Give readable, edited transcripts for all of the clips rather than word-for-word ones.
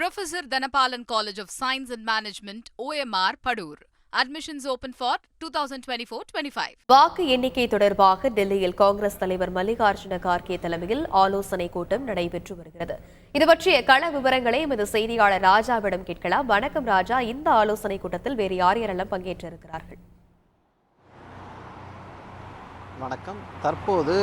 Professor Dhanapalan College of Science and Management, OMR, Padur. Admissions open for 2024-25. வாக்கு எண்ணிக்கை தொடர்பாக டெல்லியில் காங்கிரஸ் தலைவர் மல்லிகார்ஜுன கார்கே தலைமையில் ஆலோசனை கூட்டம் நடைபெற்று வருகிறது. இது பற்றிய கள விவரங்களை எமது செய்தியாளர் ராஜாவிடம் கேட்கலாம். வணக்கம் ராஜா, இந்த ஆலோசனை கூட்டத்தில் வேறு யார் யாரெல்லாம் பங்கேற்றிருக்கிறார்கள்? வணக்கம். தற்போது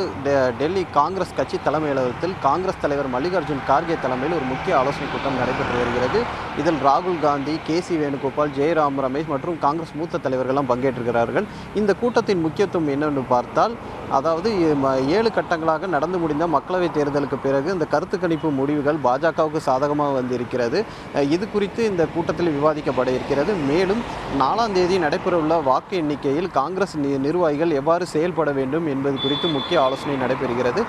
டெல்லி காங்கிரஸ் கட்சி தலைமையகத்தில் காங்கிரஸ் தலைவர் மல்லிகார்ஜுன் கார்கே தலைமையில் ஒரு முக்கிய ஆலோசனை கூட்டம் நடைபெற்று வருகிறது. இதில் ராகுல் காந்தி, கேசி வேணுகோபால், ஜெயராம் ரமேஷ் மற்றும் காங்கிரஸ் மூத்த தலைவர்களும் பங்கேற்றிருக்கிறார்கள். இந்த கூட்டத்தின் முக்கியத்துவம் என்னவென்று பார்த்தால், அதாவது 7 கட்டங்களாக நடந்து முடிந்த மக்களவைத் தேர்தலுக்கு பிறகு இந்த கருத்து கணிப்பு முடிவுகள் பாஜகவுக்கு சாதகமாக வந்திருக்கிறது. இது குறித்து இந்த கூட்டத்தில் விவாதிக்கப்பட இருக்கிறது. மேலும் 4ஆம் தேதி நடைபெறவுள்ள வாக்கு எண்ணிக்கையில் காங்கிரஸ் நிர்வாகிகள் எவ்வாறு செயல்பட வேண்டும் என்பது குறித்து முக்கிய ஆலோசனை நடைபெறுகிறது.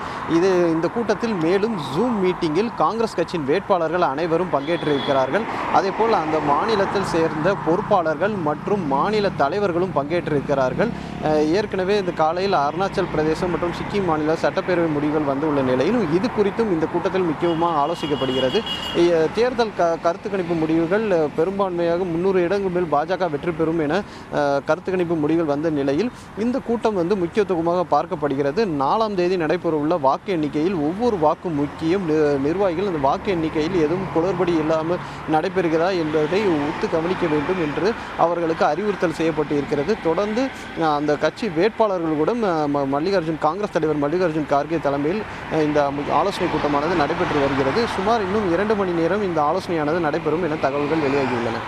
இந்த கூட்டத்தில் மேலும் ஜூம் மீட்டிங்கில் காங்கிரஸ் கட்சியின் வேட்பாளர்கள் அனைவரும் பங்கேற்றிருக்கிறார்கள். அதேபோல் அந்த மாநிலத்தில் சேர்ந்த பொறுப்பாளர்கள் மற்றும் மாநில தலைவர்களும் பங்கேற்றிருக்கிறார்கள். ஏற்கனவே இந்த காலையில் அருணாச்சல் பிரதேசம் மற்றும் சிக்கிம் மாநில சட்டப்பேரவை முடிவுகள் வந்துள்ள நிலையிலும் இது குறித்தும் இந்த கூட்டத்தில் முக்கியமாக ஆலோசிக்கப்படுகிறது. தேர்தல் கருத்து கணிப்பு முடிவுகள் பெரும்பான்மையாக 300 இடங்கள் மேல் பாஜக வெற்றி பெறும் என கருத்து கணிப்பு முடிவுகள் வந்த நிலையில் இந்த கூட்டம் முக்கியத்துவமாக பார்க்கப்படுகிறது. 4ஆம் தேதி நடைபெறவுள்ள வாக்கு எண்ணிக்கையில் ஒவ்வொரு வாக்கு முக்கியம். நிர்வாகிகள் அந்த வாக்கு எண்ணிக்கையில் எதுவும் குளறுபடி இல்லாமல் நடைபெறுகிறதா என்பதை ஒத்து கவனிக்க வேண்டும் என்று அவர்களுக்கு அறிவுறுத்தல் செய்யப்பட்டு இருக்கிறது. தொடர்ந்து அந்த கட்சி வேட்பாளர்கள் கூட காங்கிரஸ் தலைவர் மல்லிகார்ஜுன் கார்கே தலைமையில் இந்த ஆலோசனை கூட்டமானது நடைபெற்று வருகிறது. சுமார் இன்னும் 2 மணி நேரம் இந்த ஆலோசனையானது நடைபெறும் என தகவல்கள் வெளியாகியுள்ளன.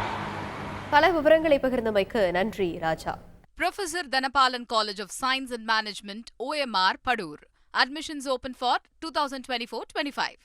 பல விவரங்களை பகிர்ந்தமைக்கு நன்றி ராஜா. Professor Dhanapalan College of Science and Management, OMR, Padur. Admissions open for 2024-25.